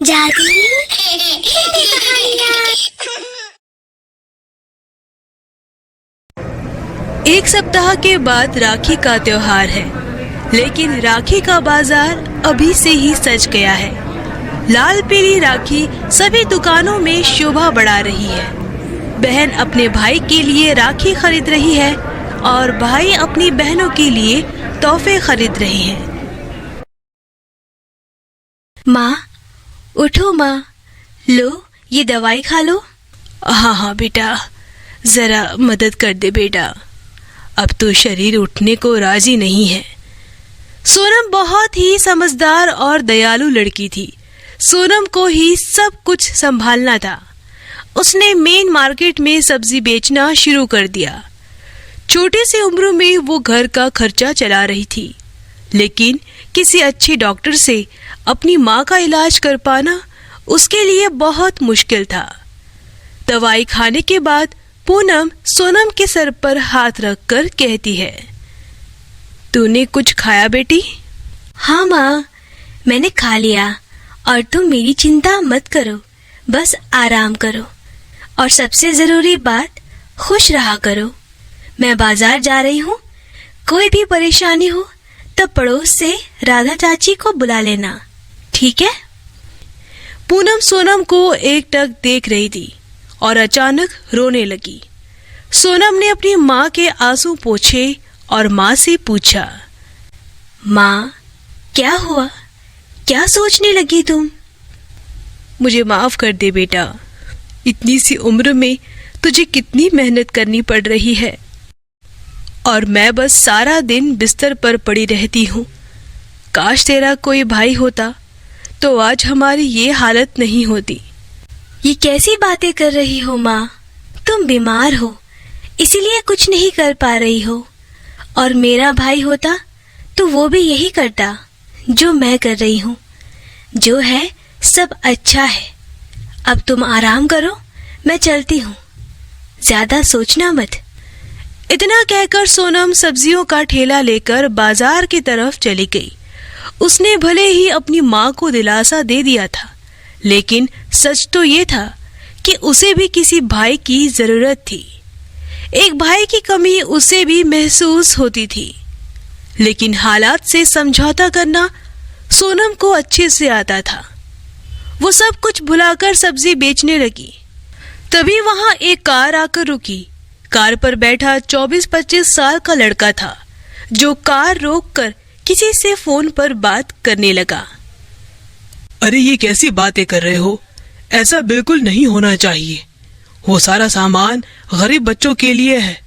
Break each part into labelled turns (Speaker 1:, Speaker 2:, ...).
Speaker 1: जादू
Speaker 2: एक सप्ताह के बाद राखी का त्योहार है, लेकिन राखी का बाजार अभी से ही सज गया है। लाल पीली राखी सभी दुकानों में शोभा बढ़ा रही है। बहन अपने भाई के लिए राखी खरीद रही है और भाई अपनी बहनों के लिए तोहफे खरीद रहे हैं।
Speaker 1: माँ, उठो माँ, लो ये दवाई खा लो।
Speaker 2: हाँ बेटा, जरा मदद कर दे बेटा, अब तो शरीर उठने को राजी नहीं है। सोनम बहुत ही समझदार और दयालु लड़की थी। सोनम को ही सब कुछ संभालना था। उसने मेन मार्केट में सब्जी बेचना शुरू कर दिया। छोटी सी उम्र में वो घर का खर्चा चला रही थी, लेकिन किसी अच्छे डॉक्टर से अपनी माँ का इलाज कर पाना उसके लिए बहुत मुश्किल था। दवाई खाने के बाद पूनम सोनम के सर पर हाथ रखकर कहती है, तूने कुछ खाया बेटी?
Speaker 1: हाँ माँ, मैंने खा लिया। और तुम मेरी चिंता मत करो, बस आराम करो और सबसे जरूरी बात, खुश रहा करो। मैं बाजार जा रही हूँ, कोई भी परेशानी हो तो पड़ोस से राधा चाची को बुला लेना, ठीक है?
Speaker 2: पूनम सोनम को एकटक देख रही थी और अचानक रोने लगी। सोनम ने अपनी माँ के आंसू पोंछे और माँ से पूछा,
Speaker 1: माँ क्या हुआ? क्या सोचने लगी तुम?
Speaker 2: मुझे माफ कर दे बेटा, इतनी सी उम्र में तुझे कितनी मेहनत करनी पड़ रही है और मैं बस सारा दिन बिस्तर पर पड़ी रहती हूँ। काश तेरा कोई भाई होता तो आज हमारी ये हालत नहीं होती।
Speaker 1: ये कैसी बातें कर रही हो माँ? तुम बीमार हो, इसीलिए कुछ नहीं कर पा रही हो। और मेरा भाई होता तो वो भी यही करता जो मैं कर रही हूँ। जो है सब अच्छा है। अब तुम आराम करो, मैं चलती हूँ, ज्यादा सोचना मत।
Speaker 2: इतना कहकर सोनम सब्जियों का ठेला लेकर बाजार की तरफ चली गई। उसने भले ही अपनी माँ को दिलासा दे दिया था, लेकिन सच तो ये था कि उसे भी किसी भाई की जरूरत थी। एक भाई की कमी उसे भी महसूस होती थी, लेकिन हालात से समझौता करना सोनम को अच्छे से आता था। वो सब कुछ भुलाकर सब्जी बेचने लगी। तभी वहां एक कार आकर रुकी। कार पर बैठा 24-25 साल का लड़का था, जो कार रोककर किसी से फोन पर बात करने लगा।
Speaker 3: अरे ये कैसी बातें कर रहे हो? ऐसा बिल्कुल नहीं होना चाहिए। वो सारा सामान गरीब बच्चों के लिए है,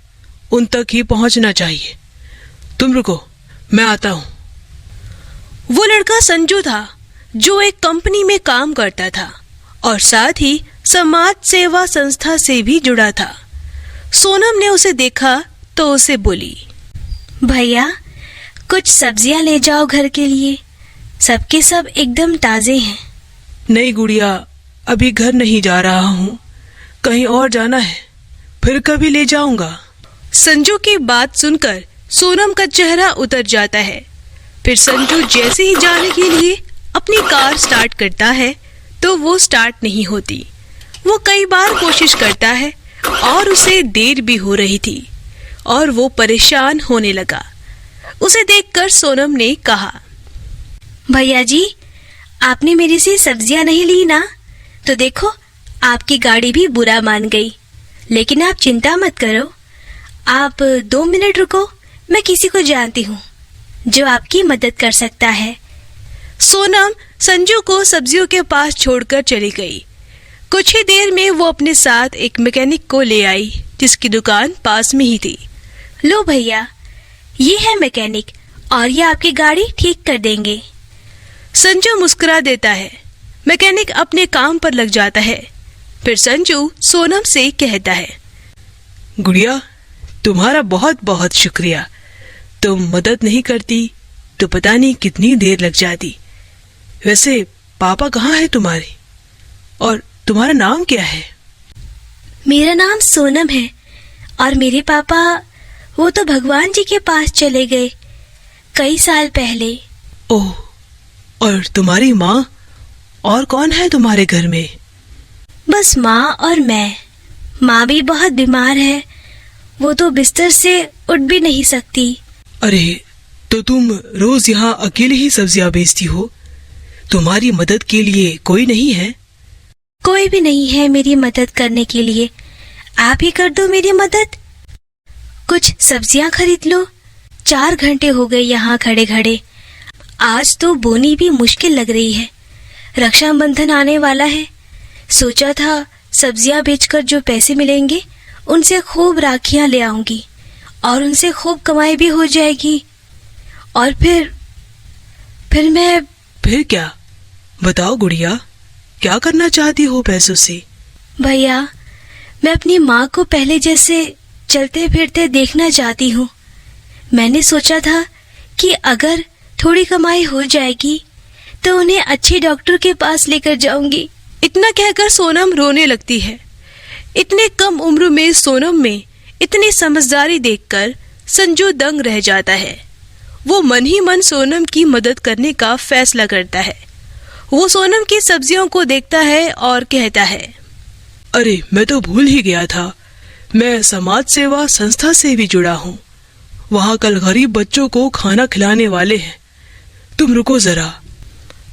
Speaker 3: उन तक ही पहुंचना चाहिए। तुम रुको, मैं आता हूँ।
Speaker 2: वो लड़का संजू था, जो एक कंपनी में काम करता था और साथ ही समाज सेवा संस्था से भी जुड़ा था। सोनम ने उसे देखा तो उसे बोली,
Speaker 1: भैया कुछ सब्जियां ले जाओ घर के लिए, सबके सब एकदम ताजे हैं।
Speaker 3: नहीं गुड़िया, अभी घर नहीं जा रहा हूँ, कहीं और जाना है, फिर कभी ले जाऊंगा।
Speaker 2: संजू की बात सुनकर सोनम का चेहरा उतर जाता है। फिर संजू जैसे ही जाने के लिए अपनी कार स्टार्ट करता है तो वो स्टार्ट नहीं होती। वो कई बार कोशिश करता है और उसे देर भी हो रही थी और वो परेशान होने लगा। उसे देखकर सोनम ने कहा,
Speaker 1: भैया जी, आपने मेरे से सब्जियां नहीं ली ना? तो देखो, आपकी गाड़ी भी बुरा मान गई। लेकिन आप चिंता मत करो, आप 2 मिनट रुको, मैं किसी को जानती हूँ जो आपकी मदद कर सकता है।
Speaker 2: सोनम संजू को सब्जियों के पास छोड़कर चली गई। कुछ ही देर में वो अपने साथ एक मैकेनिक को ले आई, जिसकी दुकान पास में ही थी।
Speaker 1: लो भैया, ये है मैकेनिक और ये आपकी गाड़ी ठीक कर देंगे।
Speaker 2: संजू मुस्कुरा देता है। मैकेनिक अपने काम पर लग जाता है। फिर संजू सोनम से कहता है,
Speaker 3: गुड़िया, तुम्हारा बहुत बहुत शुक्रिया। तुम मदद नहीं करती तो पता नहीं कितनी देर लग जाती। वैसे पापा कहाँ है तुम्हारे? और तुम्हारा नाम क्या है?
Speaker 1: मेरा नाम सोनम है और मेरे पापा वो तो भगवान जी के पास चले गए कई साल पहले।
Speaker 3: ओह, और तुम्हारी माँ और कौन है तुम्हारे घर में?
Speaker 1: बस माँ और मैं। माँ भी बहुत बीमार है, वो तो बिस्तर से उठ भी नहीं सकती।
Speaker 3: अरे, तो तुम रोज यहाँ अकेले ही सब्जियाँ बेचती हो? तुम्हारी मदद के लिए कोई नहीं है?
Speaker 1: कोई भी नहीं है मेरी मदद करने के लिए। आप ही कर दो मेरी मदद। कुछ सब्जियां खरीद लो। 4 घंटे हो गए यहाँ खड़े खड़े। आज तो बोनी भी मुश्किल लग रही है। रक्षाबंधन आने वाला है। सोचा था सब्जियां बेचकर जो पैसे मिलेंगे उनसे खूब राखियां ले आऊंगी और उनसे खूब कमाई भी हो जाएगी। और फिर मैं।
Speaker 3: फिर क्या? बताओ गुड़िया, क्या करना चाहती हो पैसों से?
Speaker 1: भैया, मैं अपनी माँ को पहले जैसे चलते फिरते देखना चाहती हूँ। मैंने सोचा था कि अगर थोड़ी कमाई हो जाएगी तो उन्हें अच्छे डॉक्टर के पास लेकर जाऊंगी।
Speaker 2: इतना कहकर सोनम रोने लगती है। इतने कम उम्र में सोनम में इतनी समझदारी देखकर संजू दंग रह जाता है। वो मन ही मन सोनम की मदद करने का फैसला करता है। वो सोनम की सब्जियों को देखता है और कहता है,
Speaker 3: अरे, मैं तो भूल ही गया था। मैं समाज सेवा संस्था से भी जुड़ा हूँ। वहाँ कल गरीब बच्चों को खाना खिलाने वाले हैं। तुम रुको जरा।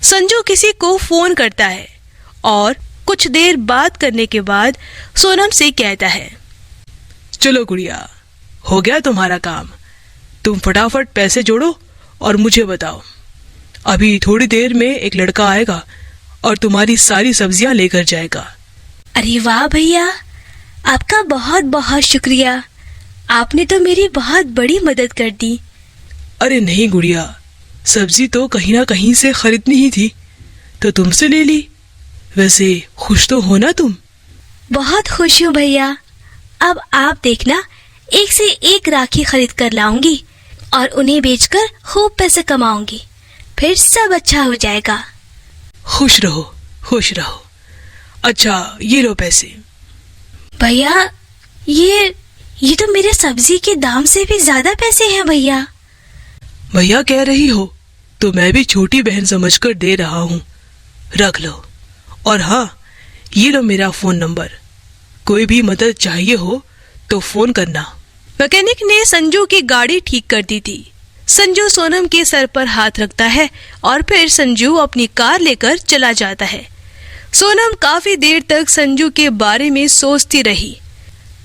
Speaker 2: संजू किसी को फोन करता है और कुछ देर बात करने के बाद सोनम से कहता है,
Speaker 3: चलो गुड़िया, हो गया तुम्हारा काम। तुम फटाफट पैसे जोड़ो और मुझे बताओ। अभी थोड़ी देर में एक लड़का आएगा और तुम्हारी सारी सब्जियां लेकर जाएगा।
Speaker 1: अरे वाह भैया, आपका बहुत बहुत शुक्रिया। आपने तो मेरी बहुत बड़ी मदद कर दी।
Speaker 3: अरे नहीं गुड़िया, सब्जी तो कहीं ना कहीं से खरीदनी ही थी, तो तुमसे ले ली। वैसे खुश तो हो ना तुम?
Speaker 1: बहुत खुश हूँ भैया। अब आप देखना, एक से एक राखी खरीद कर लाऊंगी और उन्हें बेचकर खूब पैसे कमाऊंगी। फिर सब अच्छा हो जाएगा।
Speaker 3: खुश रहो, खुश रहो। अच्छा, ये लो पैसे।
Speaker 1: भैया, ये तो मेरे सब्जी के दाम से भी ज्यादा पैसे हैं भैया।
Speaker 3: भैया कह रही हो तो मैं भी छोटी बहन समझकर दे रहा हूँ। रख लो। और हाँ, ये लो मेरा फोन नंबर। कोई भी मदद चाहिए हो तो फोन करना।
Speaker 2: मैकेनिक ने संजू की गाड़ी ठीक कर दी थी। संजू सोनम के सर पर हाथ रखता है और फिर संजू अपनी कार लेकर चला जाता है। सोनम काफी देर तक संजू के बारे में सोचती रही।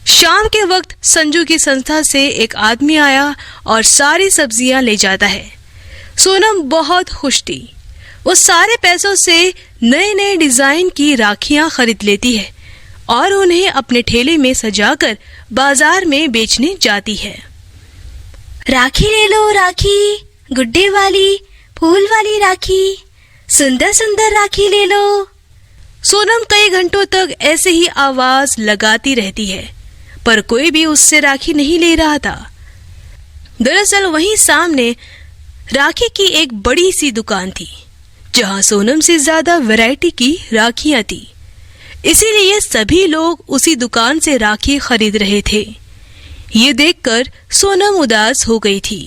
Speaker 2: शाम के वक्त संजू की संस्था से एक आदमी आया और सारी सब्जियां ले जाता है। सोनम बहुत खुश थी। वो सारे पैसों से नए नए डिजाइन की राखियां खरीद लेती है और उन्हें अपने ठेले में सजाकर बाजार में बेचने जाती है।
Speaker 1: राखी ले लो राखी, गुड्डे वाली, फूल वाली राखी, सुंदर सुंदर राखी ले लो।
Speaker 2: सोनम कई घंटों तक ऐसे ही आवाज लगाती रहती है, पर कोई भी उससे राखी नहीं ले रहा था। दरअसल वहीं सामने राखी की एक बड़ी सी दुकान थी, जहां सोनम से ज्यादा वैरायटी की राखियां थी। इसीलिए सभी लोग उसी दुकान से राखी खरीद रहे थे। ये देखकर सोनम उदास हो गई थी।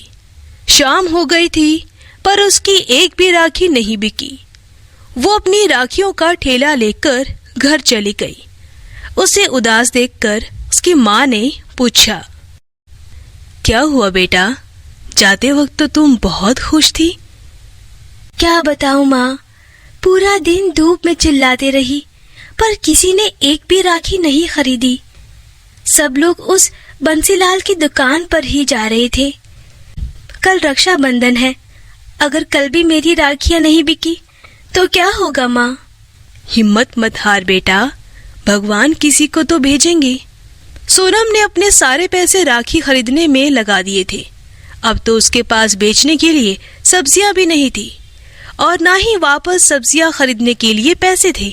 Speaker 2: शाम हो गई थी, पर उसकी एक भी राखी नहीं बिकी। वो अपनी राखियों का ठेला लेकर घर चली गई। उसे उदास देखकर उसकी माँ ने पूछा, क्या हुआ बेटा? जाते वक्त तो तुम बहुत खुश थी।
Speaker 1: क्या बताऊं माँ, पूरा दिन धूप में चिल्लाते रही, पर किसी ने एक भी राखी नहीं खरीदी। सब लोग उस बंसीलाल की दुकान पर ही जा रहे थे। कल रक्षाबंधन है, अगर कल भी मेरी राखियां नहीं बिकी तो क्या होगा माँ?
Speaker 2: हिम्मत मत हार बेटा, भगवान किसी को तो भेजेंगे। सोनम ने अपने सारे पैसे राखी खरीदने में लगा दिए थे। अब तो उसके पास बेचने के लिए सब्जियां भी नहीं थी और ना ही वापस सब्जियां खरीदने के लिए पैसे थे।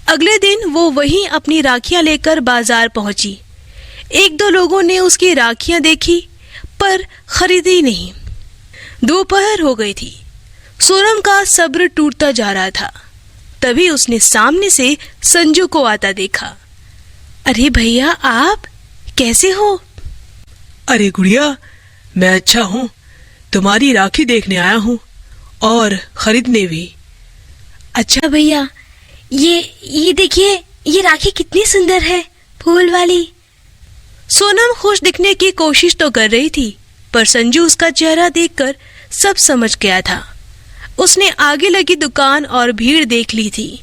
Speaker 2: अगले दिन वो वहीं अपनी राखियां लेकर बाजार पहुंची। एक दो लोगों ने उसकी राखियां देखी, पर खरीदी नहीं। दोपहर हो गई थी। सोनम का सब्र टूटता जा रहा था। तभी उसने सामने से संजू को आता देखा। अरे भैया, आप कैसे हो?
Speaker 3: अरे गुड़िया, मैं अच्छा हूँ। तुम्हारी राखी देखने आया हूँ और खरीदने भी। अच्छा
Speaker 1: भैया, ये देखिए, ये राखी कितनी सुंदर है, फूल वाली।
Speaker 2: सोनम खुश दिखने की कोशिश तो कर रही थी, पर संजू उसका चेहरा देखकर सब समझ गया था। उसने आगे लगी दुकान और भीड़ देख ली थी।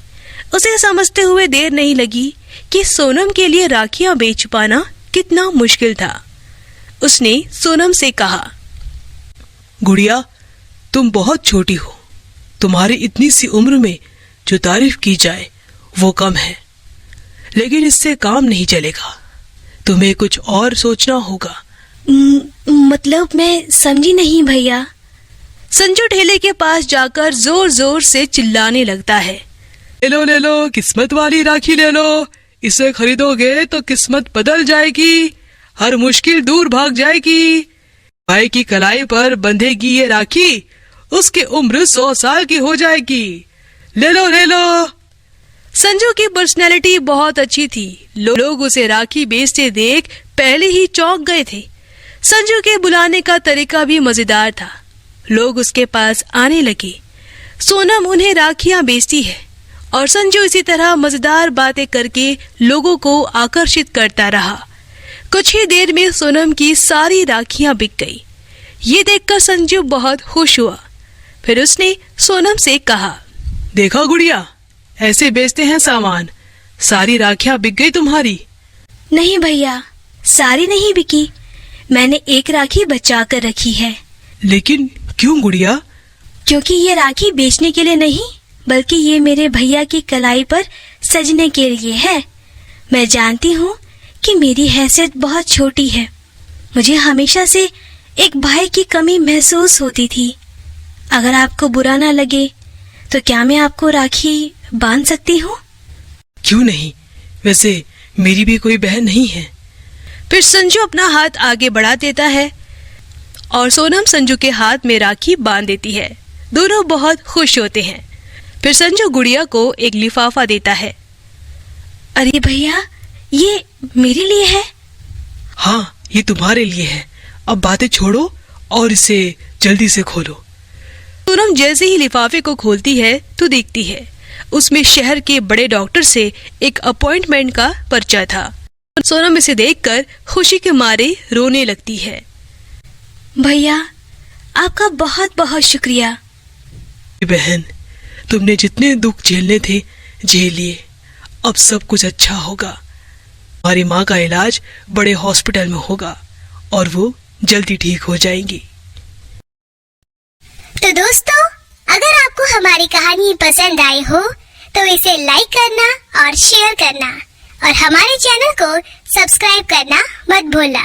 Speaker 2: उसे समझते हुए देर नहीं लगी कि सोनम के लिए राखियां बेच पाना कितना मुश्किल था। उसने सोनम से कहा,
Speaker 3: गुड़िया, तुम बहुत छोटी हो। तुम्हारी इतनी सी उम्र में जो तारीफ की जाए वो कम है, लेकिन इससे काम नहीं चलेगा। तुम्हें कुछ और सोचना होगा।
Speaker 1: मतलब मैं समझी नहीं भैया।
Speaker 2: संजू ठेले के पास जाकर जोर जोर से चिल्लाने लगता है,
Speaker 3: ले लो, किस्मत वाली राखी ले लो। इसे खरीदोगे तो किस्मत बदल जाएगी, हर मुश्किल दूर भाग जाएगी। भाई की कलाई पर बंधेगी ये राखी, उसकी उम्र 100 साल की हो जाएगी। ले लो।
Speaker 2: संजू की पर्सनैलिटी बहुत अच्छी थी। लोग उसे राखी बेचते देख पहले ही चौंक गए थे। संजू के बुलाने का तरीका भी मजेदार था। लोग उसके पास आने लगे। सोनम उन्हें राखियां बेचती है और संजू इसी तरह मजेदार बातें करके लोगों को आकर्षित करता रहा। कुछ ही देर में सोनम की सारी राखियां बिक गई। ये देखकर संजू बहुत खुश हुआ। फिर उसने सोनम से कहा,
Speaker 3: देखा गुड़िया, ऐसे बेचते हैं सामान। सारी राखियां बिक गई तुम्हारी।
Speaker 1: नहीं भैया, सारी नहीं बिकी। मैंने एक राखी बचा कर रखी है।
Speaker 3: लेकिन क्यों गुड़िया?
Speaker 1: क्योंकि ये राखी बेचने के लिए नहीं, बल्कि ये मेरे भैया की कलाई पर सजने के लिए है। मैं जानती हूँ कि मेरी हैसियत बहुत छोटी है। मुझे हमेशा से एक भाई की कमी महसूस होती थी। अगर आपको बुरा ना लगे तो क्या मैं आपको राखी बांध सकती हूँ?
Speaker 3: क्यों नहीं, वैसे मेरी भी कोई बहन नहीं है।
Speaker 2: फिर संजू अपना हाथ आगे बढ़ा देता है और सोनम संजू के हाथ में राखी बांध देती है। दोनों बहुत खुश होते हैं। फिर संजू गुड़िया को एक लिफाफा देता है।
Speaker 1: अरे भैया, ये मेरे लिए है?
Speaker 3: हाँ, ये तुम्हारे लिए है। अब बातें छोड़ो और इसे जल्दी से खोलो।
Speaker 2: सोनम जैसे ही लिफाफे को खोलती है तो देखती है उसमें शहर के बड़े डॉक्टर से एक अपॉइंटमेंट का पर्चा था। सोनम इसे देखकर खुशी के मारे रोने लगती है।
Speaker 1: भैया, आपका बहुत बहुत शुक्रिया।
Speaker 3: बहन, तुमने जितने दुख झेलने थे झेल लिए। अब सब कुछ अच्छा होगा। हमारी माँ का इलाज बड़े हॉस्पिटल में होगा और वो जल्दी ठीक हो जाएंगी।
Speaker 4: तो दोस्तों, अगर आपको हमारी कहानी पसंद आई हो तो इसे लाइक करना और शेयर करना और हमारे चैनल को सब्सक्राइब करना मत भूलना।